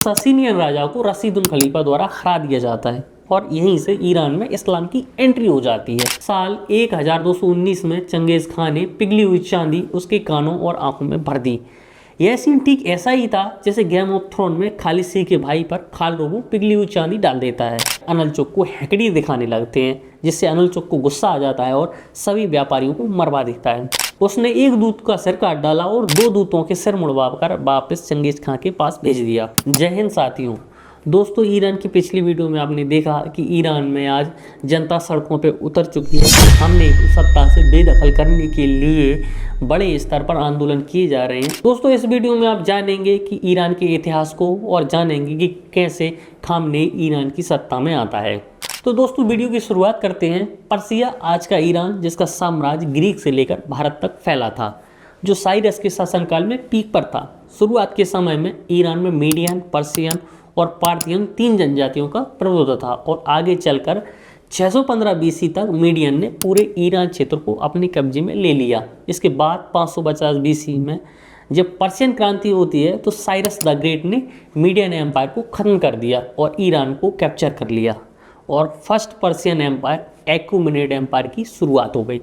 ससीनियन राजा को रशीदुल खलीफा द्वारा हरा दिया जाता है और यहीं से ईरान में इस्लाम की एंट्री हो जाती है। साल 1219 में चंगेज खान ने पिघली हुई चांदी उसके कानों और आंखों में भर दी। यह सीन ठीक ऐसा ही था जैसे गेम ऑफ थ्रोन में खालिद सिंह के भाई पर खाल रोबो पिघली हुई चांदी डाल देता है। अनलचुक को हैकड़ी दिखाने लगते हैं, जिससे अनलचुक को गुस्सा आ जाता है और सभी व्यापारियों को मरवा देता है। उसने एक दूत का सिर काट डाला और 2 दूतों के सिर मुड़वा कर वापस चंगेज खान के पास भेज दिया। जय हिंद साथियों। दोस्तों, ईरान की पिछली वीडियो में आपने देखा कि ईरान में आज जनता सड़कों पर उतर चुकी है। हमने सत्ता से बेदखल करने के लिए बड़े स्तर पर आंदोलन किए जा रहे हैं। दोस्तों, इस वीडियो में आप जानेंगे कि ईरान के इतिहास को और जानेंगे कि कैसे खामनेई ईरान की सत्ता में आता है। तो दोस्तों, वीडियो की शुरुआत करते हैं। पर्सिया आज का ईरान, जिसका साम्राज्य ग्रीक से लेकर भारत तक फैला था, जो साइरस के शासनकाल में पीक पर था। शुरुआत के समय में ईरान में मीडियन, पर्सियन और पार्थियन 3 जनजातियों का प्रभुत्व था और आगे चलकर 615 बीसी तक मीडियन ने पूरे ईरान क्षेत्र को अपने कब्जे में ले लिया। इसके बाद 550 बीसी में जब पर्शियन क्रांति होती है तो साइरस द ग्रेट ने मीडियन एम्पायर को खत्म कर दिया और ईरान को कैप्चर कर लिया और फर्स्ट पर्शियन एम्पायर एक्यूमेनेड एम्पायर की शुरुआत हो गई।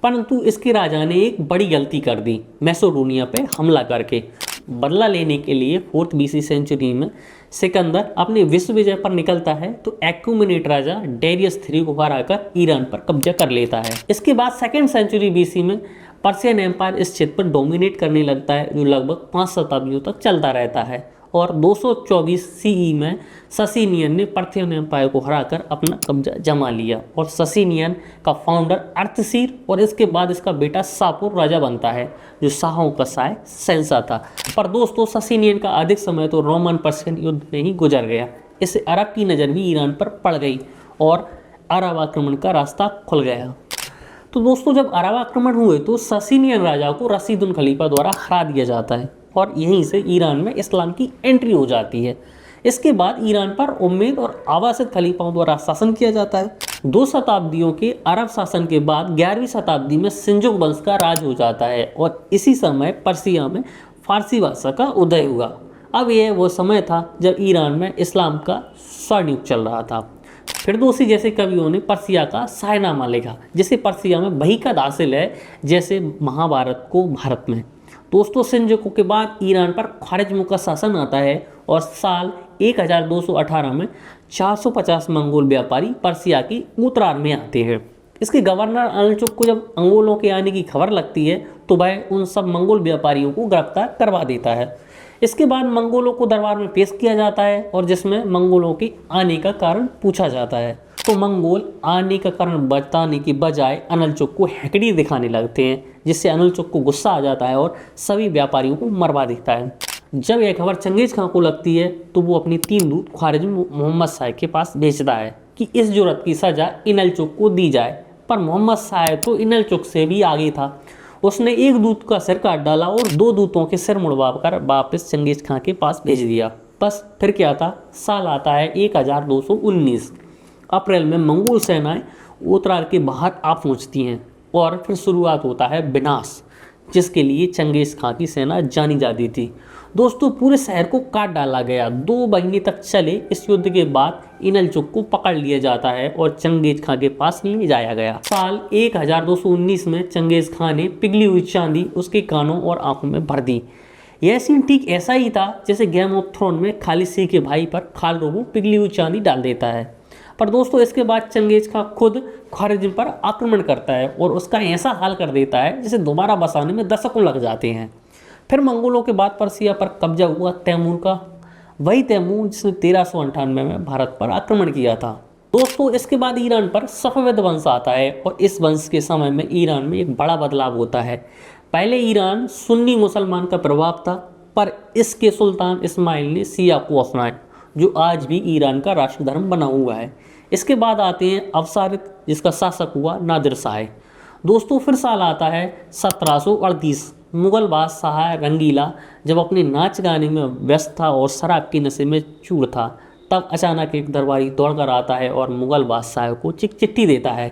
परंतु इसके राजा ने एक बड़ी गलती कर दी, मैसेडोनिया पे हमला करके। बदला लेने के लिए 4th बीसी सेंचुरी में सिकंदर अपने विश्व विजय पर निकलता है तो एक्यूमेनेट राजा डेरियस III को हराकर ईरान पर कब्जा कर लेता है। इसके बाद 2nd सेंचुरी बीसी में पर्शियन एम्पायर इस क्षेत्र पर डोमिनेट करने लगता है, जो लगभग 5 शताब्दियों तक चलता रहता है और 224 सीई में ससीनियन ने पर्शियन एम्पायर को हराकर अपना कब्जा जमा लिया और ससीनियन का फाउंडर अर्थसीर और इसके बाद इसका बेटा सापुर राजा बनता है, जो शाहों का शाह शहंशाह था। पर दोस्तों, ससीनियन का अधिक समय तो रोमन पर्शियन युद्ध में ही गुजर गया। इससे अरब की नज़र भी ईरान पर पड़ गई और अरब आक्रमण का रास्ता खुल गया। तो दोस्तों, जब अरब आक्रमण हुए तो ससीनियन राजा को रशीदुल खलीफा द्वारा हरा दिया जाता है और यहीं से ईरान में इस्लाम की एंट्री हो जाती है। इसके बाद ईरान पर उम्मेद और आवासित खलीफाओं द्वारा शासन किया जाता है। 2 शताब्दियों के अरब शासन के बाद 11वीं शताब्दी में सिंजुक वंश का राज हो जाता है और इसी समय पर्सिया में फारसी भाषा का उदय हुआ। अब यह वो समय था जब ईरान में इस्लाम का स्वर्णयुग चल रहा था। फिरदौसी जैसे कवियों ने पर्सिया का शाहनामा लिखा, जिसे पर्सिया में वही कद हासिल है जैसे महाभारत को भारत में। दोस्तों, सिंजुकों के बाद ईरान पर ख्वारिज्मों का शासन आता है और साल 1218 में 450 मंगोल व्यापारी पर्सिया की उत्तरार्ध में आते हैं। इसके गवर्नर अनलचुक को जब अंगोलों के आने की खबर लगती है तो वह उन सब मंगोल व्यापारियों को गिरफ्तार करवा देता है। इसके बाद मंगोलों को दरबार में पेश किया जाता है और जिसमें मंगोलों के आने का कारण पूछा जाता है। तो मंगोल आने का कारण बताने की बजाय अनलचुक को हैकड़ी दिखाने लगते हैं, जिससे अनलचुक को गुस्सा आ जाता है और सभी व्यापारियों को मरवा देता है। जब यह खबर चंगेज खान को लगती है तो वो अपनी 3 दूत ख्वारिज्म मोहम्मद शाह के पास भेजता है कि इस जुर्रत की सजा इनलचुक को दी जाए। पर मोहम्मद शाह तो इनलचुक से भी आगे था। उसने एक दूत का सिर काट डाला और 2 दूतों के सिर मुड़वा कर वापस चंगेज खान के पास भेज दिया। बस फिर क्या था, साल आता है 1219। अप्रैल में मंगोल सेनाएं उत्तरार्ध के बाहर आ पहुंचती हैं और फिर शुरुआत होता है विनाश, जिसके लिए चंगेज खान की सेना जानी जाती थी। दोस्तों, पूरे शहर को काट डाला गया। 2 महीने तक चले इस युद्ध के बाद इनलचुक को पकड़ लिया जाता है और चंगेज खान के पास ले जाया गया। साल 1219 में चंगेज खान ने पिघली हुई चांदी उसके कानों और आंखों में भर दी। यह सीन ठीक ऐसा ही था जैसे गेम ऑफ थ्रोन में खालिद सिंह के भाई पर खाल रोबो पिघली हुई चांदी डाल देता है। पर दोस्तों, इसके बाद चंगेज खान खुद ख्वारिज्म पर आक्रमण करता है और उसका ऐसा हाल कर देता है जिसे दोबारा बसाने में दशकों लग जाते हैं। फिर मंगोलों के बाद पर्सिया पर कब्जा हुआ तैमूर का, वही तैमूर जिसने 1398 में भारत पर आक्रमण किया था। दोस्तों, इसके बाद ईरान पर सफेद वंश आता है और इस वंश के समय में ईरान में एक बड़ा बदलाव होता है। पहले ईरान सुन्नी मुसलमान का प्रभाव था, पर इसके सुल्तान इस्माइल ने शिया को अपनाया, जो आज भी ईरान का राष्ट्र धर्म बना हुआ है। इसके बाद आते हैं अवसारित, जिसका शासक हुआ नादिर शाह। दोस्तों, फिर साल आता है 1738। मुगल बादशाह रंगीला जब अपने नाच गाने में व्यस्त था और शराब के नशे में चूर था, तब अचानक एक दरबारी दौड़कर आता है और मुगल बादशाह को चिट्ठी देता है,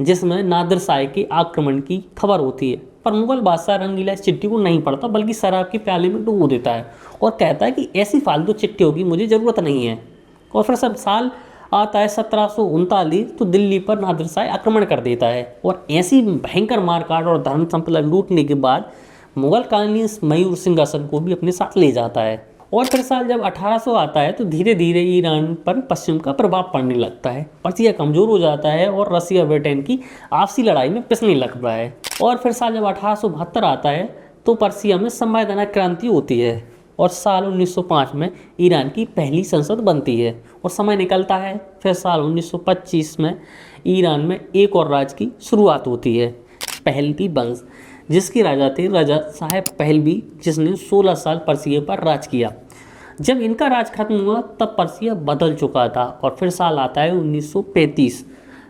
जिसमें नादिर शाह के आक्रमण की खबर होती है। पर मुगल बादशाह रंगीला इस चिट्ठी को नहीं पढ़ता बल्कि शराब के प्याले में डुबो देता है और कहता है कि ऐसी फालतू चिट्ठियों की मुझे ज़रूरत नहीं है। और फिर सब साल आता है 1739 तो दिल्ली पर नादिर शाह आक्रमण कर देता है और ऐसी भयंकर मारकाट और धन संपदा लूटने के बाद मुगल कालीन मयूर सिंहासन को भी अपने साथ ले जाता है। और फिर साल जब 1800 आता है तो धीरे धीरे ईरान पर पश्चिम का प्रभाव पड़ने लगता है, पर्सिया कमज़ोर हो जाता है और रसिया ब्रिटेन की आपसी लड़ाई में पिसने लगता है। और फिर साल जब 1872 आता है तो पर्सिया में संवैधानिक क्रांति होती है और साल 1905 में ईरान की पहली संसद बनती है और समय निकलता है। फिर साल 1925 में ईरान में एक और राज्य की शुरुआत होती है, पहलवी वंश, जिसके राजा थे रजा साहेब पहलवी, जिसने 16 साल पर्सिया पर राज किया। जब इनका राज खत्म हुआ तब पर्सिया बदल चुका था। और फिर साल आता है 1935,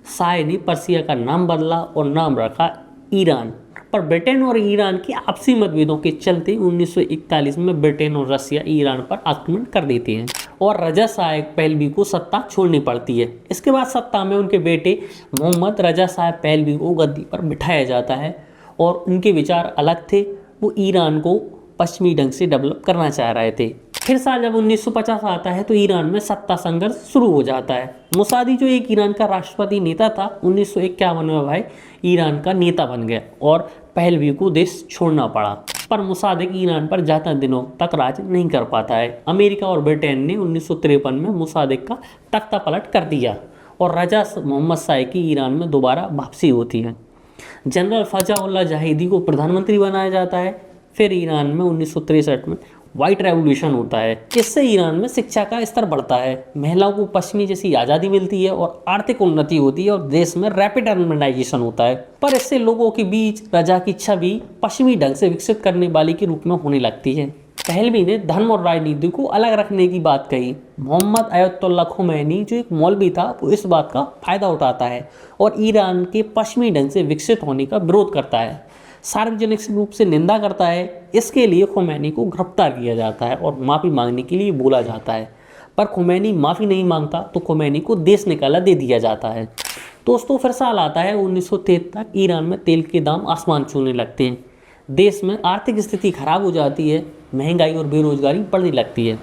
शाह ने पर्सिया का नाम बदला और नाम रखा ईरान। पर ब्रिटेन और ईरान के आपसी मतभेदों के चलते 1941 में ब्रिटेन और रसिया ईरान पर आक्रमण कर देते हैं और रजा साहेब पहलवी को सत्ता छोड़नी पड़ती है। इसके बाद सत्ता में उनके बेटे मोहम्मद रजा साहेब पहलवी को गद्दी पर बिठाया जाता है और उनके विचार अलग थे। वो ईरान को पश्चिमी ढंग से डेवलप करना चाह रहे थे। फिर साल जब 1950 आता है तो ईरान में सत्ता संघर्ष शुरू हो जाता है। मुसादी जो एक ईरान का राष्ट्रपति नेता था, 1951 में भाई ईरान का नेता बन गया और पहलवी को देश छोड़ना पड़ा। पर मुसादिक ईरान पर ज़्यादा दिनों तक राज नहीं कर पाता है। अमेरिका और ब्रिटेन ने 1953 में मुसादिक का तख्ता पलट कर दिया और रजा मोहम्मद शाह की ईरान में दोबारा वापसी होती है। जनरल फजाउल्लाह जाहिदी को प्रधानमंत्री बनाया जाता है। फिर ईरान में 1963 में व्हाइट रेवोल्यूशन होता है। इससे ईरान में शिक्षा का स्तर बढ़ता है, महिलाओं को पश्चिमी जैसी आज़ादी मिलती है और आर्थिक उन्नति होती है और देश में रैपिड अर्बनाइजेशन होता है। पर इससे लोगों के बीच रजा की छवि पश्चिमी ढंग से विकसित करने वाले के रूप में होने लगती है। पहलवी ने धर्म और राजनीति को अलग रखने की बात कही। मोहम्मद अयतुल्लाह खुमैनी जो एक मौलवी था वो इस बात का फायदा उठाता है और ईरान के पश्चिमी ढंग से विकसित होने का विरोध करता है, सार्वजनिक रूप से निंदा करता है। इसके लिए खुमैनी को गिरफ्तार किया जाता है और माफ़ी मांगने के लिए बोला जाता है, पर खुमैनी माफ़ी नहीं मांगता तो खुमैनी को देश निकाला दे दिया जाता है। दोस्तों फिर साल आता है 1973 तक ईरान में तेल के दाम आसमान छूने लगते हैं, देश में आर्थिक स्थिति खराब हो जाती है, महंगाई और बेरोजगारी बढ़ने लगती है।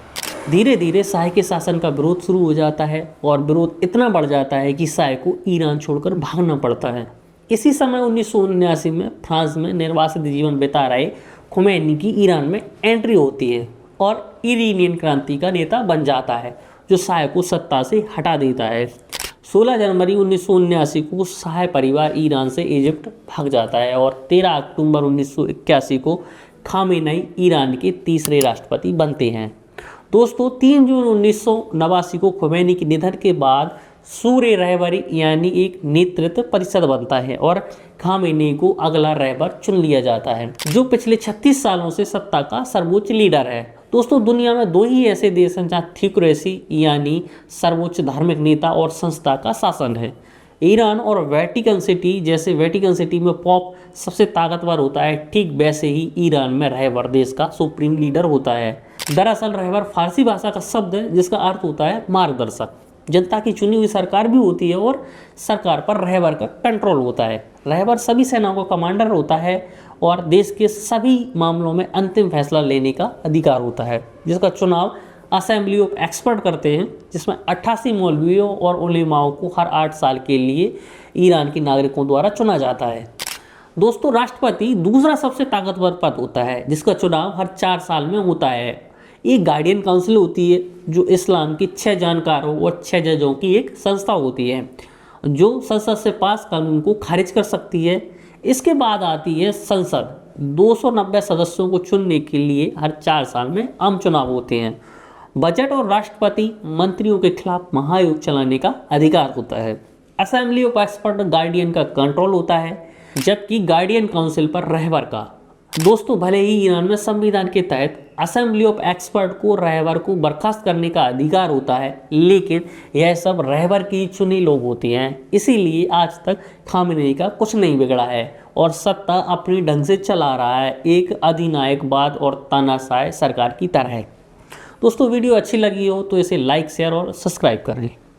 धीरे धीरे शाह के शासन का विरोध शुरू हो जाता है और विरोध इतना बढ़ जाता है कि शाह को ईरान छोड़कर भागना पड़ता है। इसी समय 1979 में फ्रांस में निर्वासित जीवन बिता रहे खुमैनी की ईरान में एंट्री होती है और ईरानियन क्रांति का नेता बन जाता है जो शाह को सत्ता से हटा देता है। 16 जनवरी 1979 को शाह परिवार ईरान से इजिप्ट भाग जाता है और 13 अक्टूबर 1981 को खामेनेई ईरान के तीसरे राष्ट्रपति बनते हैं। दोस्तों 3 जून 1989 को खुमैनी के निधन के बाद सूर्य रहबरी यानी एक नेतृत्व परिषद बनता है और खामेनेई को अगला रहबर चुन लिया जाता है जो पिछले 36 सालों से सत्ता का सर्वोच्च लीडर है। दोस्तों दुनिया में 2 ही ऐसे देश हैं जहाँ थियोक्रेसी यानी सर्वोच्च धार्मिक नेता और संस्था का शासन है, ईरान और वेटिकन सिटी। जैसे वेटिकन सिटी में पॉप सबसे ताकतवर होता है, ठीक वैसे ही ईरान में रहबर देश का सुप्रीम लीडर होता है। दरअसल रहबर फारसी भाषा का शब्द है जिसका अर्थ होता है मार्गदर्शक। जनता की चुनी हुई सरकार भी होती है और सरकार पर रहबर का कंट्रोल होता है। रहबर सभी सेनाओं का कमांडर होता है और देश के सभी मामलों में अंतिम फैसला लेने का अधिकार होता है, जिसका चुनाव असेंबली ऑफ एक्सपर्ट करते हैं, जिसमें 88 मौलवियों और उलेमाओं को हर 8 साल के लिए ईरान के नागरिकों द्वारा चुना जाता है। दोस्तों राष्ट्रपति दूसरा सबसे ताकतवर पद होता है जिसका चुनाव हर 4 साल में होता है। एक गार्डियन काउंसिल होती है जो इस्लाम के 6 जानकारों और 6 जजों की एक संस्था होती है जो संसद से पास कानून को खारिज कर सकती है। इसके बाद आती है संसद। 290 सदस्यों को चुनने के लिए हर 4 साल में आम चुनाव होते हैं। बजट और राष्ट्रपति मंत्रियों के खिलाफ महायुद्ध चलाने का अधिकार होता है। असेंबली ऑफ एक्सपर्ट गार्डियन का कंट्रोल होता है, जबकि गार्डियन काउंसिल पर रहबर का। दोस्तों भले ही ईरान में संविधान के तहत असेंबली ऑफ एक्सपर्ट को रहबर को बर्खास्त करने का अधिकार होता है, लेकिन यह सब रहबर की चुने लोग होते हैं। इसीलिए आज तक खामेनेई का कुछ नहीं बिगड़ा है और सत्ता अपने ढंग से चला रहा है, एक अधिनायकवाद और तानाशाह सरकार की तरह। दोस्तों वीडियो अच्छी लगी हो तो इसे लाइक, शेयर और सब्सक्राइब करें।